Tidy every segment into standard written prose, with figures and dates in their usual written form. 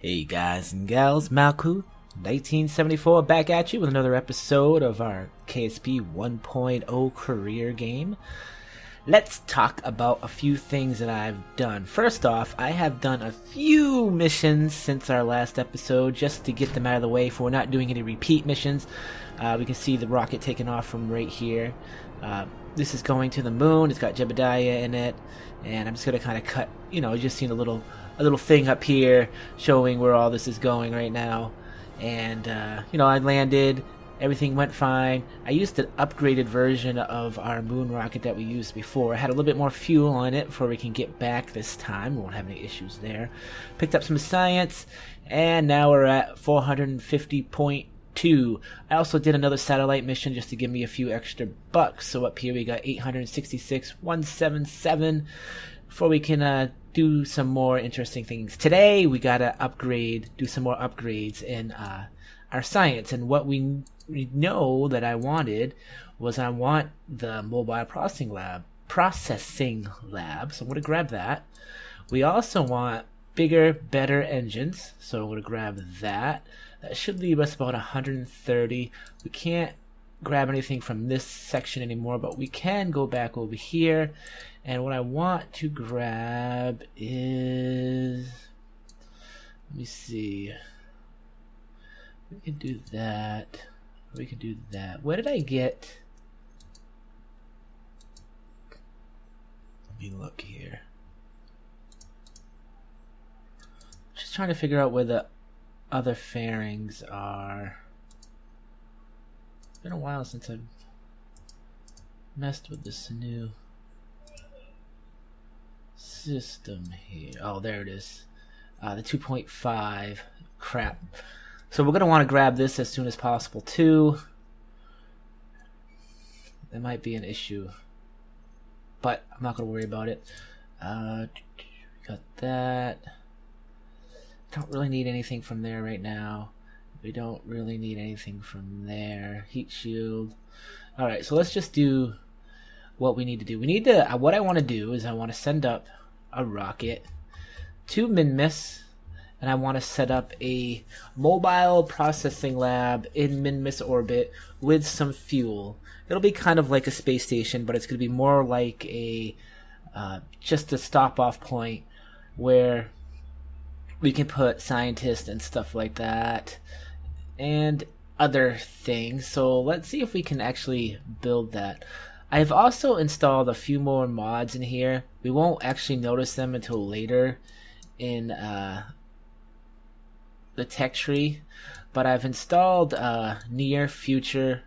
Hey guys and gals, Malkuth, 1974, back at you with another episode of our KSP 1.0 career game. Let's talk about a few things that I've done. First off, I have done a few missions since our last episode, just to get them out of the way for we're not doing any repeat missions. We can see the rocket taking off from right here. This is going to the moon. It's got Jebediah in it, and I'm just going to kind of cut, just seen a little thing up here showing where all this is going right now. And I landed, everything went fine. I used an upgraded version of our moon rocket that we used before. It had a little bit more fuel on it before we can get back this time. We won't have any issues there. Picked up some science, and now we're at 450.2. I also did another satellite mission just to give me a few extra bucks. So up here we got 866,177 before we can do some more interesting things. Today we gotta do some more upgrades in our science. And what we know that I wanted was I want the mobile processing lab. So I'm gonna grab that. We also want bigger, better engines. So I'm gonna grab that. That should leave us about 130. We can't grab anything from this section anymore, but we can go back over here. And what I want to grab is, let me see, we can do that, we can do that. What did I get? Let me look here. Just trying to figure out where the other fairings are. It's been a while since I've messed with this new system here. Oh, there it is. The 2.5. Crap. So we're going to want to grab this as soon as possible too. That might be an issue, but I'm not going to worry about it. Got that. Don't really need anything from there right now. We don't really need anything from there. Heat shield. Alright, so let's just do what we need to do. What I want to do is I want to send up a rocket to Minmus, and I want to set up a mobile processing lab in Minmus orbit with some fuel. It'll be kind of like a space station, but it's going to be more like a just a stop-off point where we can put scientists and stuff like that and other things. So let's see if we can actually build that. I've also installed a few more mods in here. We won't actually notice them until later in the tech tree, but I've installed near future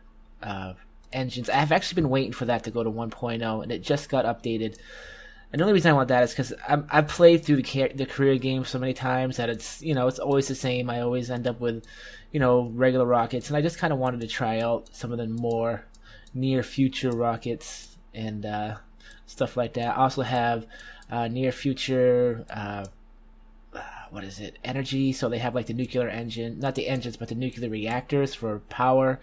engines. I've actually been waiting for that to go to 1.0, and it just got updated. And the only reason I want that is because I've played through the career game so many times that it's always the same. I always end up with regular rockets, and I just kind of wanted to try out some of the more near future rockets and stuff like that. I also have near future energy, so they have like the nuclear engine, not the engines but the nuclear reactors for power.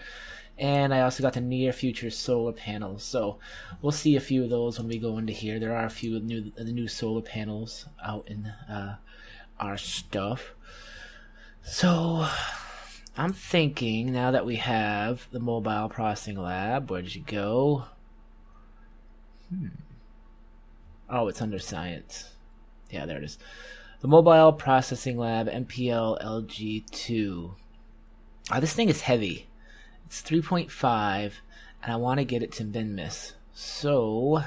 And I also got the near future solar panels, so we'll see a few of those when we go into here. There are a few of the new solar panels out in our stuff. So I'm thinking, now that we have the mobile processing lab, where did you go? Oh, it's under science. Yeah, there it is. The mobile processing lab, MPL LG2. This thing is heavy. It's 3.5, and I want to get it to Minmus. So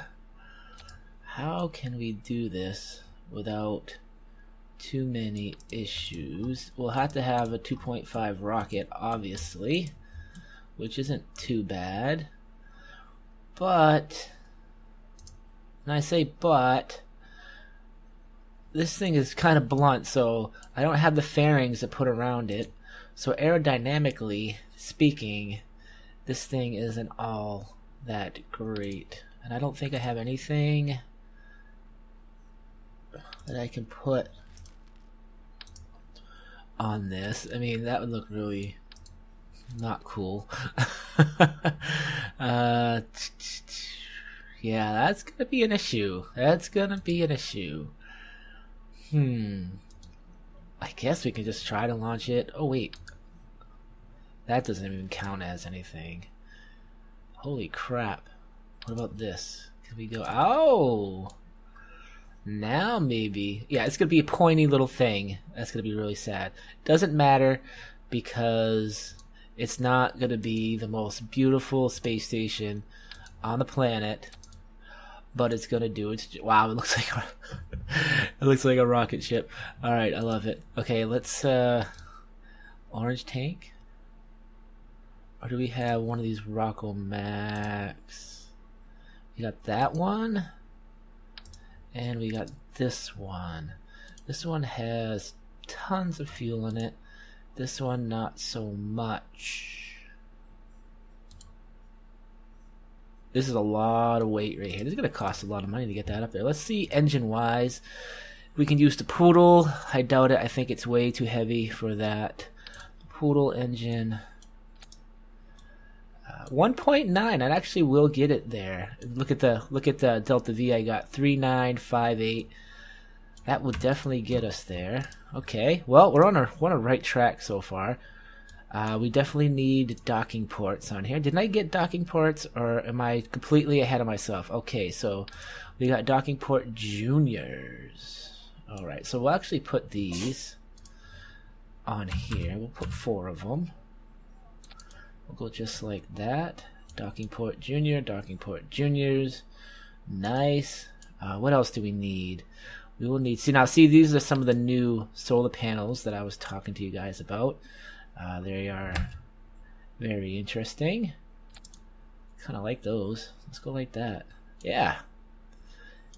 how can we do this without too many issues? We'll have to have a 2.5 rocket, obviously, which isn't too bad. But, and I say but, this thing is kind of blunt, so I don't have the fairings to put around it. So aerodynamically speaking, this thing isn't all that great. And I don't think I have anything that I can put on this. I mean, that would look really not cool. Yeah, that's gonna be an issue. I guess we can just try to launch it. Oh wait, that doesn't even count as anything. Holy crap. What about this? Can we go? Oh! Now maybe. Yeah, it's going to be a pointy little thing. That's going to be really sad. Doesn't matter because it's not going to be the most beautiful space station on the planet, but it's going to do its... Wow, it looks like it looks like a rocket ship. All right, I love it. Okay, let's orange tank. Or do we have one of these Rocco Max? We got that one. And we got this one. This one has tons of fuel in it. This one not so much. This is a lot of weight right here. This is going to cost a lot of money to get that up there. Let's see engine-wise. We can use the Poodle. I doubt it. I think it's way too heavy for that. Poodle engine. 1.9. I actually will get it there. Look at the Delta V I got. 3958. That will definitely get us there. Okay. Well, we're on a right track so far. We definitely need docking ports on here. Didn't I get docking ports, or am I completely ahead of myself? Okay, so we got docking port juniors. All right. So we'll actually put these on here. We'll put 4 of them. We'll go just like that. Docking port junior, docking port juniors. Nice. What else do we need? We will need... See, these are some of the new solar panels that I was talking to you guys about. They are very interesting. Kind of like those. Let's go like that. Yeah.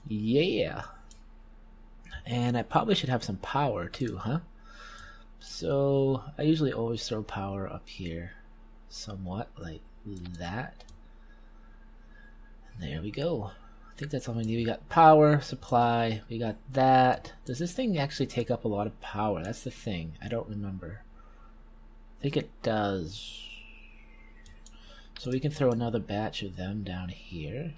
Yeah. And I probably should have some power too, huh? So I usually always throw power up here. Somewhat like that. And there we go. I think that's all we need. We got power supply. We got that. Does this thing actually take up a lot of power? That's the thing. I don't remember. I think it does. So we can throw another batch of them down here.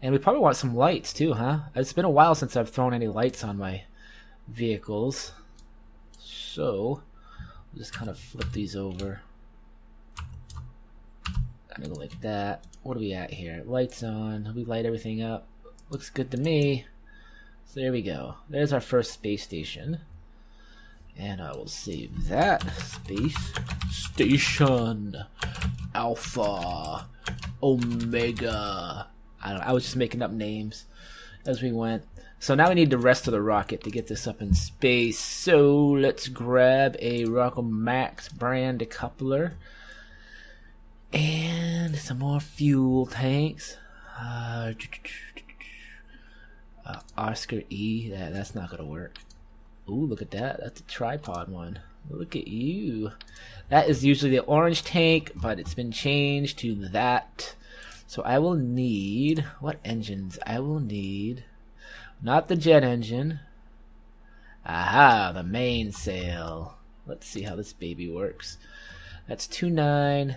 And we probably want some lights too, huh? It's been a while since I've thrown any lights on my vehicles. So we'll just kind of flip these over. Kind of go like that. What are we at here? Lights on. We light everything up. Looks good to me. So there we go. There's our first space station. And I will save that. Space Station Alpha Omega. I was just making up names as we went. So now we need the rest of the rocket to get this up in space. So let's grab a Rocco Max brand decoupler. And some more fuel tanks. Oscar E. That's not going to work. Ooh, look at that. That's a tripod one. Look at you. That is usually the orange tank, but it's been changed to that. So I will need... What engines? I will need... Not the jet engine. Aha, the mainsail. Let's see how this baby works. That's 2.9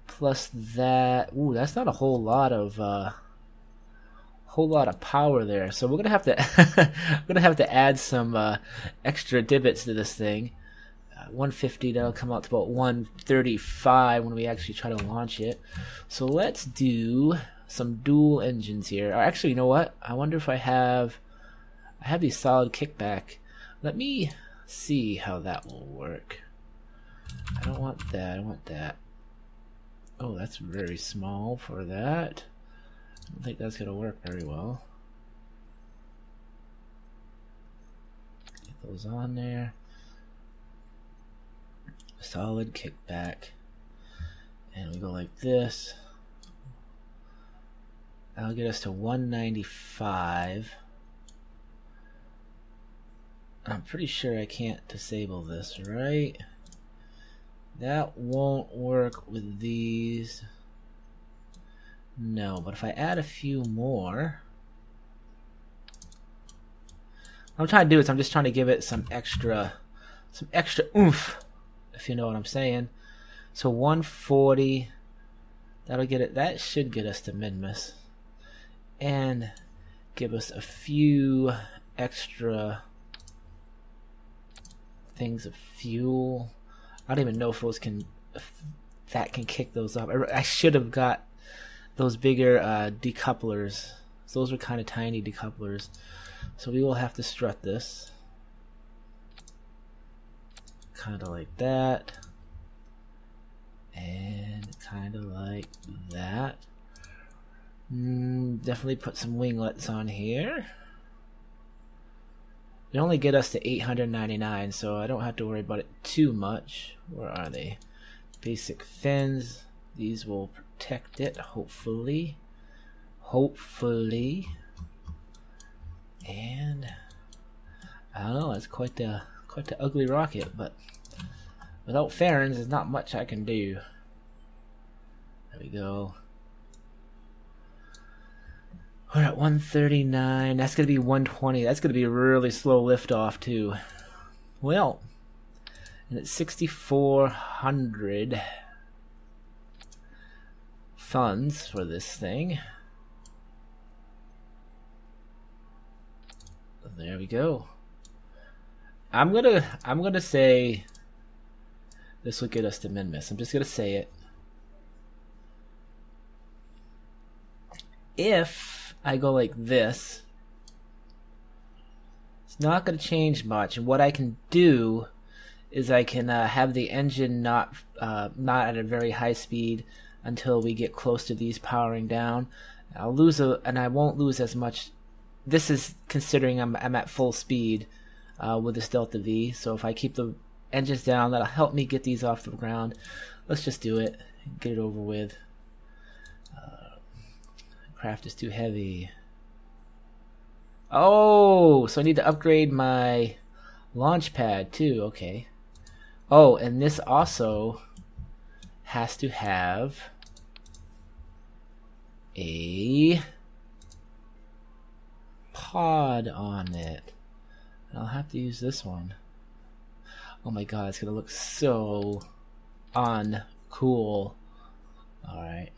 plus that. Ooh, that's not a whole lot of power there. So we're gonna have to add some extra divots to this thing. 150, that'll come out to about 135 when we actually try to launch it. So let's do some dual engines here. Or actually, you know what? I wonder if I have these solid kickback. Let me see how that will work. I don't want that. I want that. Oh, that's very small for that. I don't think that's gonna work very well. Get those on there. Solid kickback. And we go like this. That'll get us to 195. I'm pretty sure I can't disable this, right? That won't work with these. No, but if I add a few more... What I'm trying to do is I'm just trying to give it some extra oomph, if you know what I'm saying. So 140, that'll get it. That should get us to Minmus, and give us a few extra things of fuel. I don't even know if those can, if that can kick those up. I should have got those bigger decouplers. So those were kind of tiny decouplers. So we will have to strut this. Kind of like that. And kind of like that. Definitely put some winglets on here. They only get us to 899, so I don't have to worry about it too much. Where are they? Basic fins. These will protect it, hopefully. Hopefully. And I don't know, it's quite the ugly rocket, but without fairings, there's not much I can do. There we go. We're at 139. That's going to be 120. That's going to be a really slow liftoff, too. Well, and it's 6,400 funds for this thing. There we go. I'm gonna say this will get us to Minmus. I'm just gonna say it. If I go like this, it's not going to change much. And what I can do is I can have the engine not at a very high speed until we get close to these powering down. I'll lose and I won't lose as much. This is considering I'm at full speed with this Delta V. So if I keep the engines down, that'll help me get these off the ground. Let's just do it. Get it over with. Craft is too heavy. Oh, so I need to upgrade my launch pad too. Okay. Oh, and this also has to have a pod on it. I'll have to use this one. Oh my god, it's gonna look so uncool. Alright.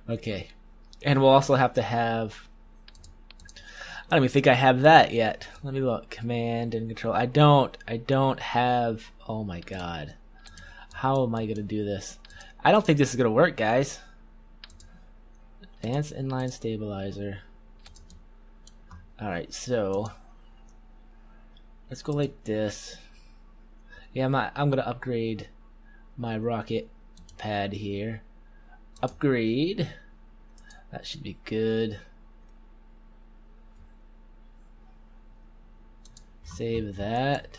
Okay. And we'll also have to have, I don't even think I have that yet. Let me look. Command and control. I don't have, oh my god. How am I gonna do this? I don't think this is gonna work, guys. Advanced inline stabilizer. Alright, so let's go like this. Yeah, I'm gonna upgrade my rocket pad here. Upgrade. That should be good. Save that.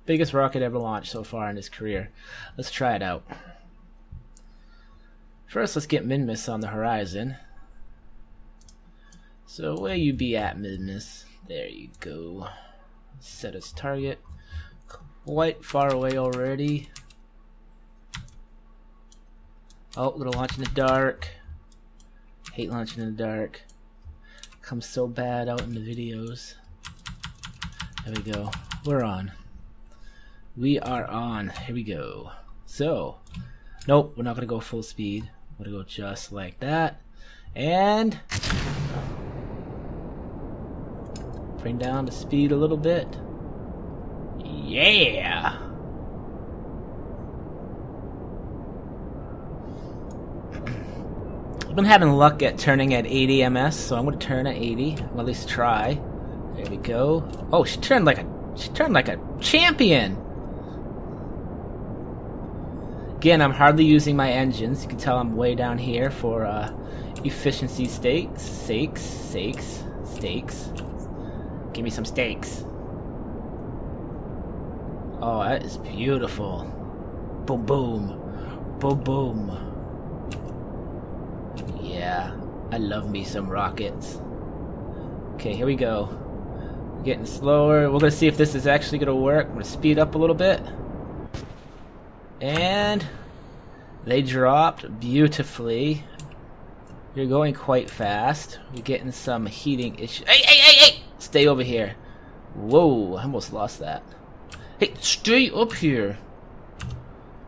Biggest rocket ever launched so far in his career. Let's try it out. First, let's get Minmus on the horizon. So where you be at, Minmus? There you go. Set its target. Quite far away already. Oh, we're gonna launch in the dark. Hate launching in the dark. Comes so bad out in the videos. There we go. We're on. We are on. Here we go. So, nope, we're not gonna go full speed. We're gonna go just like that. And bring down the speed a little bit. Yeah! I've been having luck at turning at 80 ms, so I'm going to turn at 80. I'll at least try. There we go. Oh, she turned like a champion. Again, I'm hardly using my engines. You can tell I'm way down here for efficiency sakes. Give me some steaks. Oh, that is beautiful. Boom, boom. Boom, boom. Yeah, I love me some rockets. Okay, here we go. Getting slower. We're gonna see if this is actually gonna work. I'm gonna speed up a little bit. And they dropped beautifully. You're going quite fast. We're getting some heating issues. Hey! Stay over here. Whoa, I almost lost that. Hey, stay up here.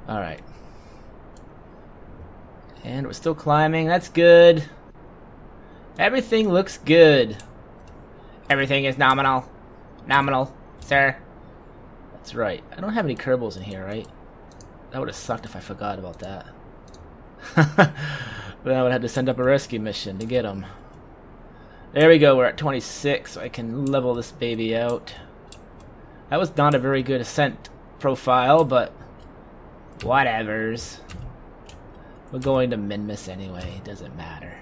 Alright. And we're still climbing. That's good. Everything looks good. Everything is nominal. Nominal, sir. That's right. I don't have any Kerbals in here, right? That would have sucked if I forgot about that. Then I would have to send up a rescue mission to get them. There we go, we're at 26, so I can level this baby out. That was not a very good ascent profile, but whatevers. We're going to Minmus anyway, it doesn't matter.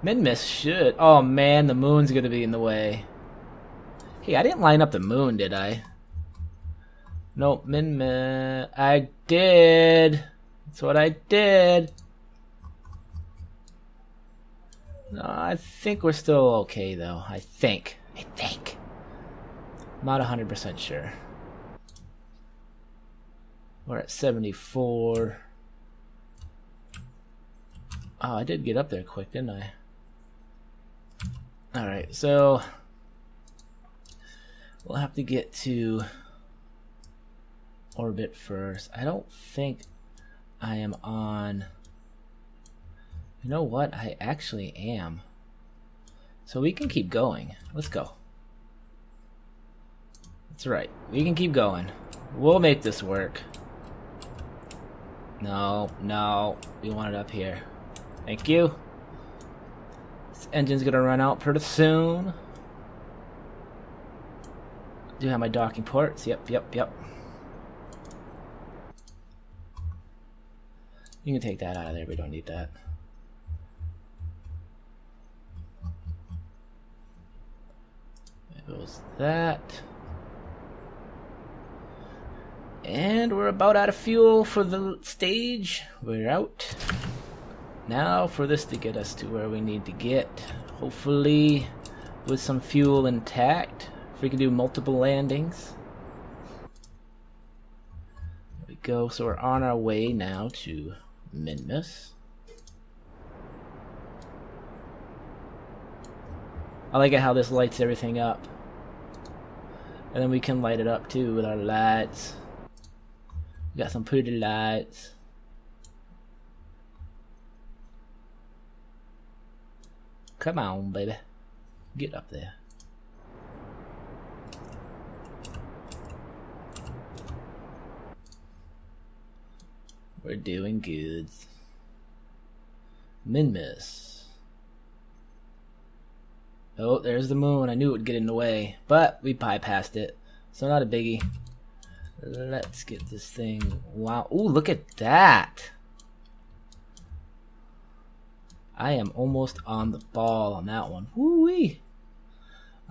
Minmus should... Oh man, the moon's gonna be in the way. Hey, I didn't line up the moon, did I? Nope, Minmus... I did! That's what I did! No, I think we're still okay, though. I think. Not 100% sure. We're at 74. Oh, I did get up there quick, didn't I? Alright, so... we'll have to get to orbit first. I don't think I am on... You know what? I actually am. So we can keep going. Let's go. That's right. We can keep going. We'll make this work. No, no. We want it up here. Thank you. This engine's gonna run out pretty soon. Do have my docking ports. Yep. You can take that out of there. We don't need that. There goes that. And we're about out of fuel for the stage. We're out. Now for this to get us to where we need to get. Hopefully with some fuel intact. If we can do multiple landings. There we go. So we're on our way now to Minmus. I like it how this lights everything up. And then we can light it up too with our lights. We got some pretty lights. Come on, baby. Get up there. We're doing good. Minmus. Oh, there's the moon. I knew it would get in the way, but we bypassed it. So not a biggie. Let's get this thing. Wow. Ooh, look at that. I am almost on the ball on that one. Woo-wee.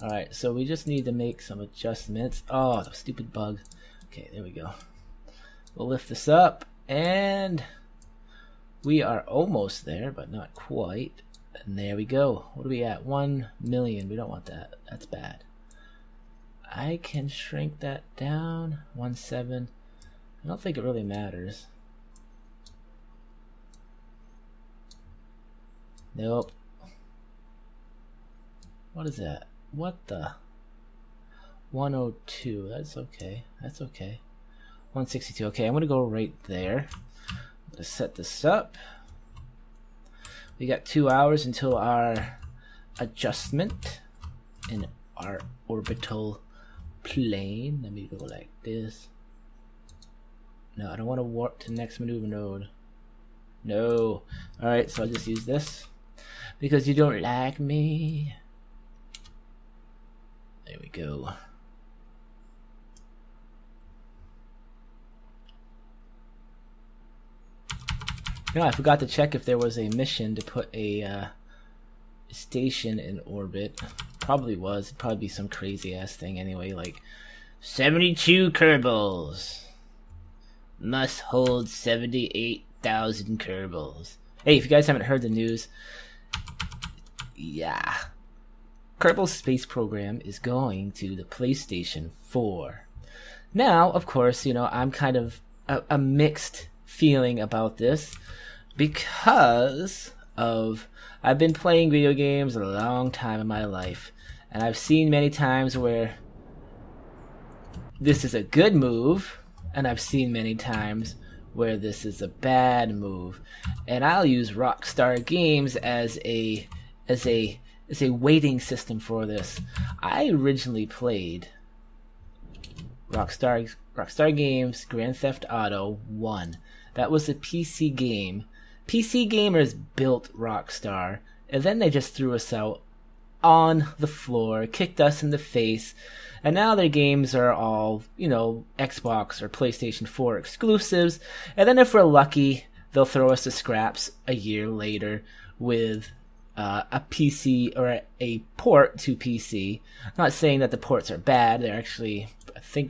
Alright, so we just need to make some adjustments. Oh, the stupid bug. Okay, there we go. We'll lift this up, and we are almost there, but not quite. And there we go. What are we at? 1 million. We don't want that. That's bad. I can shrink that down. 1.7. I don't think it really matters. Nope. What is that? What the? 102. That's okay. That's okay. 162. Okay, I'm gonna go right there. I'm gonna set this up. We got 2 hours until our adjustment in our orbital plane. Let me go like this. No, I don't want to warp to next maneuver node. No. Alright, so I'll just use this. Because you don't like me. There we go. You know, I forgot to check if there was a mission to put a station in orbit. Probably was. It'd probably be some crazy ass thing anyway, like 72 Kerbals must hold 78,000 Kerbals. Hey, if you guys haven't heard the news, yeah, Kerbal Space Program is going to the PlayStation 4. Now, of course, you know, I'm kind of a mixed feeling about this because of I've been playing video games a long time in my life, and I've seen many times where this is a good move, and I've seen many times where this is a bad move. And I'll use Rockstar Games as a weighting system for this. I originally played Rockstar Games Grand Theft Auto 1. That was a PC game. PC gamers built Rockstar, and then they just threw us out on the floor, kicked us in the face, and now their games are all, Xbox or PlayStation 4 exclusives, and then if we're lucky, they'll throw us the scraps a year later with a PC or a port to PC. I'm not saying that the ports are bad. They're actually,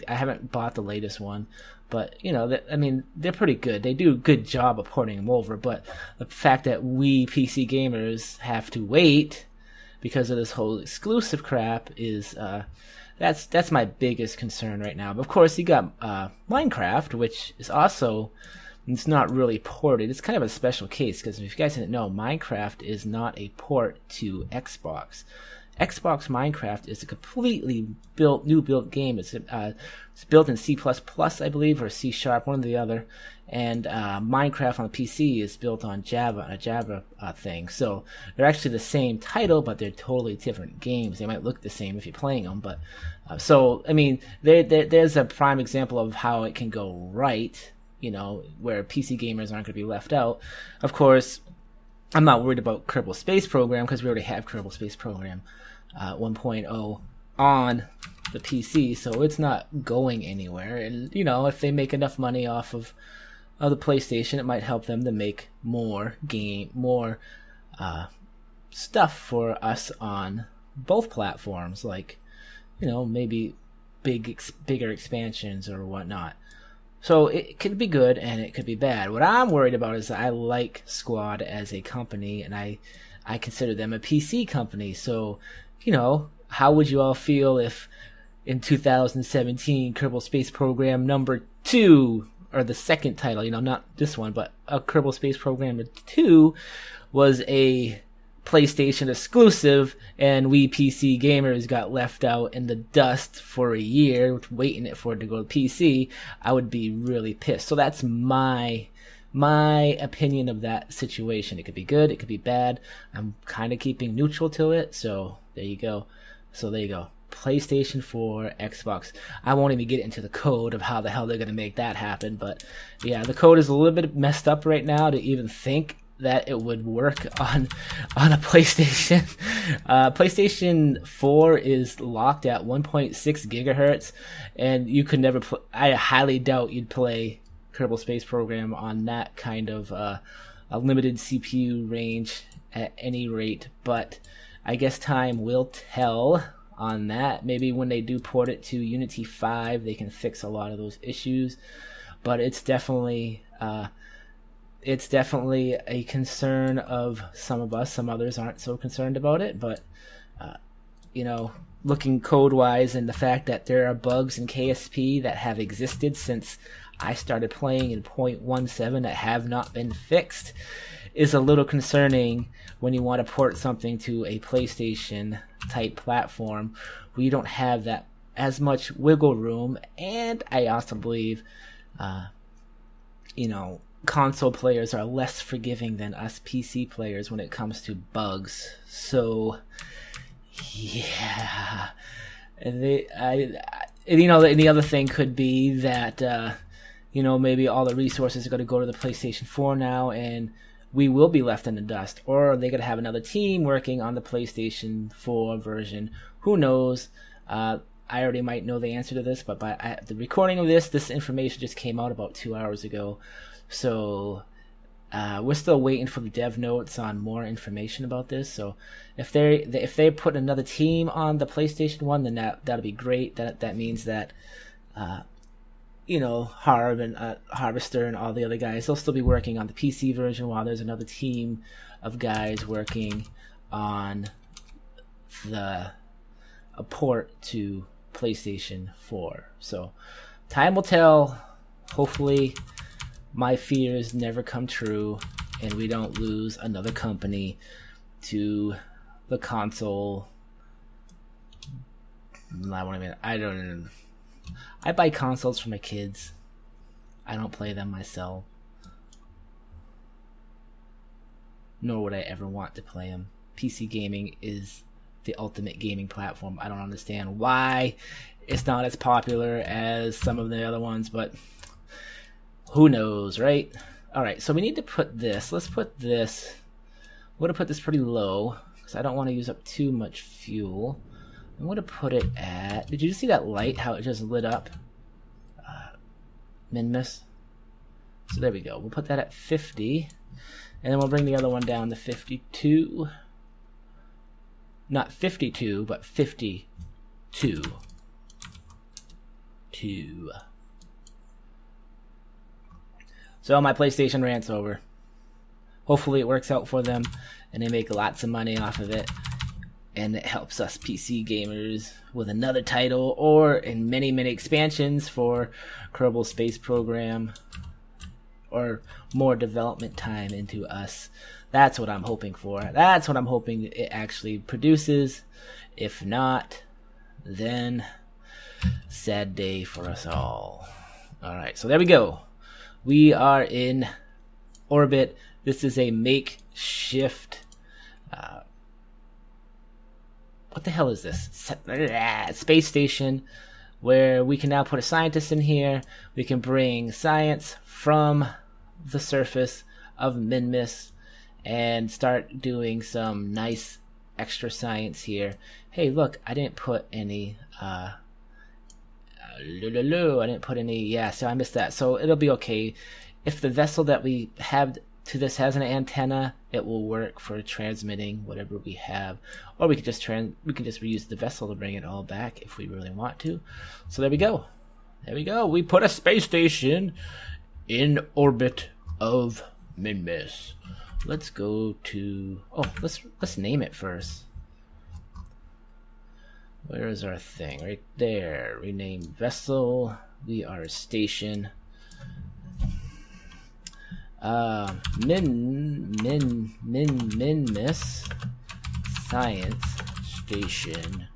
I haven't bought the latest one, but they're pretty good. They do a good job of porting them over. But the fact that we PC gamers have to wait because of this whole exclusive crap is that's my biggest concern right now. But of course, you got Minecraft, which is also. It's not really ported. It's kind of a special case because if you guys didn't know, Minecraft is not a port to Xbox. Xbox Minecraft is a completely new built game. It's built in C++, I believe, or C#, one or the other. And Minecraft on the PC is built on Java, a Java thing. So they're actually the same title, but they're totally different games. They might look the same if you're playing them, but there's a prime example of how it can go right. Where PC gamers aren't going to be left out. Of course, I'm not worried about Kerbal Space Program because we already have Kerbal Space Program 1.0 on the PC, so it's not going anywhere. And, if they make enough money off of the PlayStation, it might help them to make more stuff for us on both platforms, like, maybe bigger expansions or whatnot. So it could be good and it could be bad. What I'm worried about is that I like Squad as a company, and I consider them a PC company. So, how would you all feel if in 2017 Kerbal Space Program number 2, or the second title, not this one, but a Kerbal Space Program 2 was a PlayStation exclusive, and we PC gamers got left out in the dust for a year waiting for it to go to PC? I would be really pissed. So that's my opinion of that situation. It could be good, it could be bad. I'm kind of keeping neutral to it, so there you go. PlayStation 4, Xbox. I won't even get into the code of how the hell they're going to make that happen, but yeah, the code is a little bit messed up right now to even think that it would work on a PlayStation. PlayStation 4 is locked at 1.6 gigahertz, and you could never I highly doubt you'd play Kerbal Space Program on that kind of a limited CPU range at any rate. But I guess time will tell on that. Maybe when they do port it to Unity 5, they can fix a lot of those issues. But it's definitely a concern of some of us. Some others aren't so concerned about it, but looking code-wise, and the fact that there are bugs in KSP that have existed since I started playing in 0.17 that have not been fixed is a little concerning when you want to port something to a PlayStation type platform where you don't have that as much wiggle room. And I also believe console players are less forgiving than us PC players when it comes to bugs. So yeah, and the other thing could be that maybe all the resources are going to go to the PlayStation 4 now, and we will be left in the dust, or they could have another team working on the PlayStation 4 version. Who knows? I already might know the answer to this, but by the recording of this information just came out about 2 hours ago. So we're still waiting for the dev notes on more information about this. So if they put another team on the PlayStation 1, then that'll be great. That means that Harv and Harvester and all the other guys, they'll still be working on the PC version while there's another team of guys working on a port to PlayStation 4. So time will tell. Hopefully my fears never come true and we don't lose another company to the console. I buy consoles for my kids. I don't play them myself. Nor would I ever want to play them. PC gaming is the ultimate gaming platform. I don't understand why it's not as popular as some of the other ones, but who knows, right? All right, so we need to put this. Let's put this. I'm going to put this pretty low because I don't want to use up too much fuel. I'm going to put it at... Did you see that light, how it just lit up? Minmus. So there we go. We'll put that at 50. And then we'll bring the other one down to 52. Not 52, but 52. 2. So my PlayStation rant's over. Hopefully it works out for them and they make lots of money off of it. And it helps us PC gamers with another title or in many, many expansions for Kerbal Space Program or more development time into us. That's what I'm hoping for. That's what I'm hoping it actually produces. If not, then sad day for us all. Alright, so there we go. We are in orbit. This is a makeshift... what the hell is this? Space station where we can now put a scientist in here. We can bring science from the surface of Minmus and start doing some nice extra science here. Hey, look, I didn't put any I didn't put any, yeah, so I missed that. So it'll be okay. If the vessel that we have to this has an antenna, it will work for transmitting whatever we have. Or we could just reuse the vessel to bring it all back if we really want to. So there we go. There we go. We put a space station in orbit of Minmus. Let's go to, oh, let's name it first. Where is our thing? Right there. Rename vessel. We are station. Minmus Science Station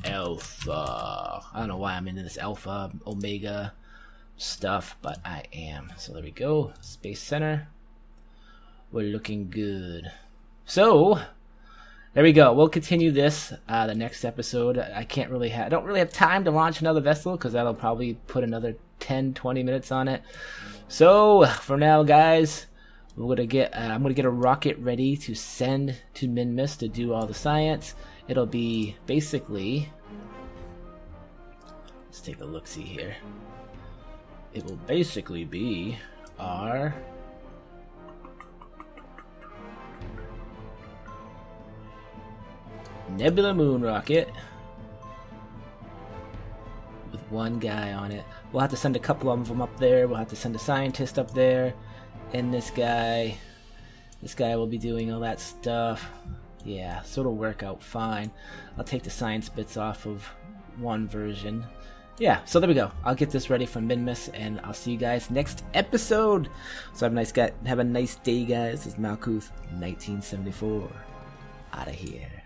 Alpha. I don't know why I'm into this Alpha, Omega stuff, but I am. So there we go. Space Center. We're looking good. So there we go. We'll continue this the next episode. I don't really have time to launch another vessel because that'll probably put another 10-20 minutes on it. So for now, guys, I'm gonna get a rocket ready to send to Minmus to do all the science. It'll be basically, let's take a look-see here. It will basically be our Nebula Moon rocket with one guy on it. We'll have to send a couple of them up there. We'll have to send a scientist up there, and this guy will be doing all that stuff. Yeah, so it'll work out fine. I'll take the science bits off of one version. Yeah, so there we go. I'll get this ready for Minmus, and I'll see you guys next episode. So have a nice day, guys. This is Malkuth, 1974. Out of here.